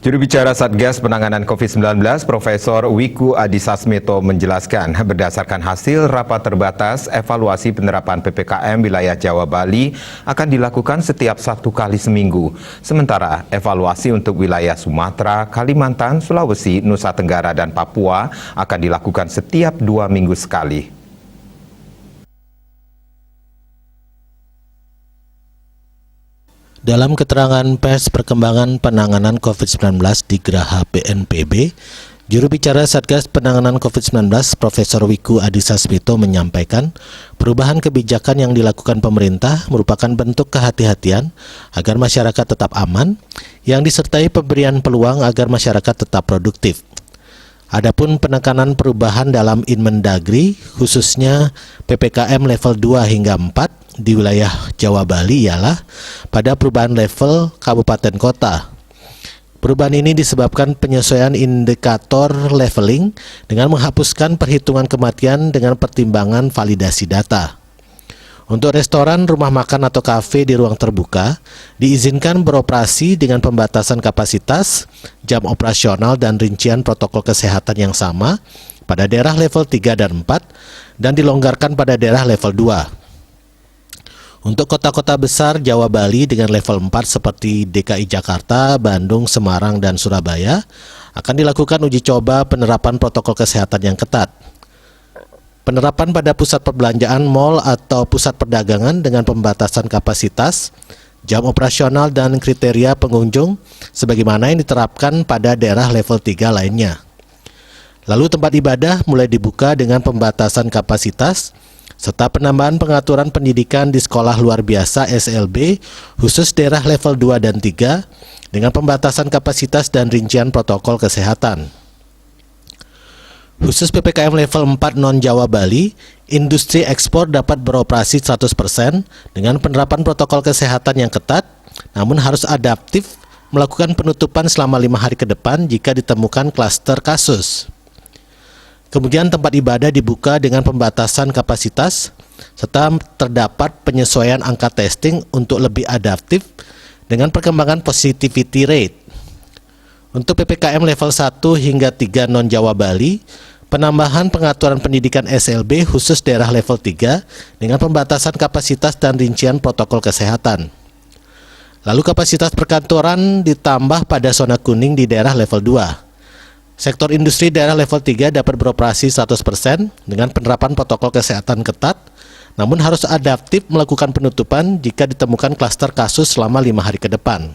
Juru bicara Satgas Penanganan COVID-19, Profesor Wiku Adhisa Smito menjelaskan berdasarkan hasil rapat terbatas, evaluasi penerapan PPKM wilayah Jawa Bali akan dilakukan setiap 1 kali seminggu. Sementara evaluasi untuk wilayah Sumatera, Kalimantan, Sulawesi, Nusa Tenggara, dan Papua akan dilakukan setiap 2 minggu sekali. Dalam keterangan pers perkembangan penanganan COVID-19 di Geraha BNPB, juru bicara Satgas Penanganan COVID-19 Profesor Wiku Adhisa Smito menyampaikan perubahan kebijakan yang dilakukan pemerintah merupakan bentuk kehati-hatian agar masyarakat tetap aman, yang disertai pemberian peluang agar masyarakat tetap produktif. Adapun penekanan perubahan dalam Inmendagri, khususnya PPKM level 2 hingga 4 di wilayah Jawa Bali ialah pada perubahan level kabupaten kota. Perubahan ini disebabkan penyesuaian indikator leveling dengan menghapuskan perhitungan kematian dengan pertimbangan validasi data. Untuk restoran, rumah makan atau kafe di ruang terbuka diizinkan beroperasi dengan pembatasan kapasitas, jam operasional dan rincian protokol kesehatan yang sama pada daerah level 3 dan 4 dan dilonggarkan pada daerah level 2. Untuk kota-kota besar Jawa Bali dengan level 4 seperti DKI Jakarta, Bandung, Semarang, dan Surabaya akan dilakukan uji coba penerapan protokol kesehatan yang ketat. Penerapan pada pusat perbelanjaan, mal atau pusat perdagangan dengan pembatasan kapasitas, jam operasional dan kriteria pengunjung sebagaimana yang diterapkan pada daerah level 3 lainnya. Lalu tempat ibadah mulai dibuka dengan pembatasan kapasitas serta penambahan pengaturan pendidikan di sekolah luar biasa SLB khusus daerah level 2 dan 3 dengan pembatasan kapasitas dan rincian protokol kesehatan. Khusus PPKM level 4 non-Jawa Bali, industri ekspor dapat beroperasi 100% dengan penerapan protokol kesehatan yang ketat, namun harus adaptif melakukan penutupan selama 5 hari ke depan jika ditemukan klaster kasus. Kemudian tempat ibadah dibuka dengan pembatasan kapasitas, serta terdapat penyesuaian angka testing untuk lebih adaptif dengan perkembangan positivity rate. Untuk PPKM level 1 hingga 3 non-Jawa Bali, penambahan pengaturan pendidikan SLB khusus daerah level 3 dengan pembatasan kapasitas dan rincian protokol kesehatan. Lalu kapasitas perkantoran ditambah pada zona kuning di daerah level 2. Sektor industri daerah level 3 dapat beroperasi 100% dengan penerapan protokol kesehatan ketat, namun harus adaptif melakukan penutupan jika ditemukan klaster kasus selama 5 hari ke depan.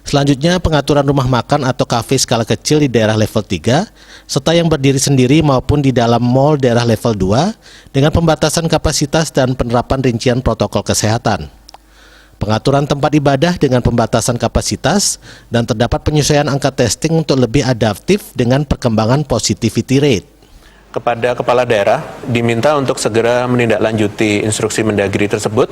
Selanjutnya, pengaturan rumah makan atau kafe skala kecil di daerah level 3, serta yang berdiri sendiri maupun di dalam mal daerah level 2 dengan pembatasan kapasitas dan penerapan rincian protokol kesehatan. Pengaturan tempat ibadah dengan pembatasan kapasitas dan terdapat penyesuaian angka testing untuk lebih adaptif dengan perkembangan positivity rate. Kepada kepala daerah diminta untuk segera menindaklanjuti instruksi Mendagri tersebut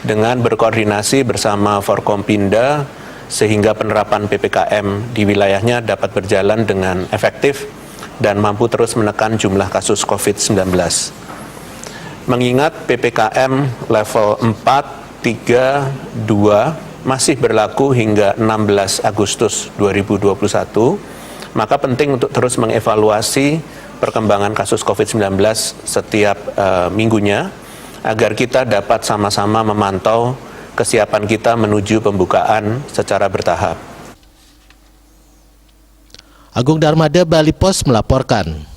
dengan berkoordinasi bersama Forkompinda sehingga penerapan PPKM di wilayahnya dapat berjalan dengan efektif dan mampu terus menekan jumlah kasus COVID-19. Mengingat PPKM level 4, 3, 2 masih berlaku hingga 16 Agustus 2021, maka penting untuk terus mengevaluasi perkembangan kasus COVID-19 setiap minggunya agar kita dapat sama-sama memantau kesiapan kita menuju pembukaan secara bertahap. Agung Darmada, Bali Pos melaporkan.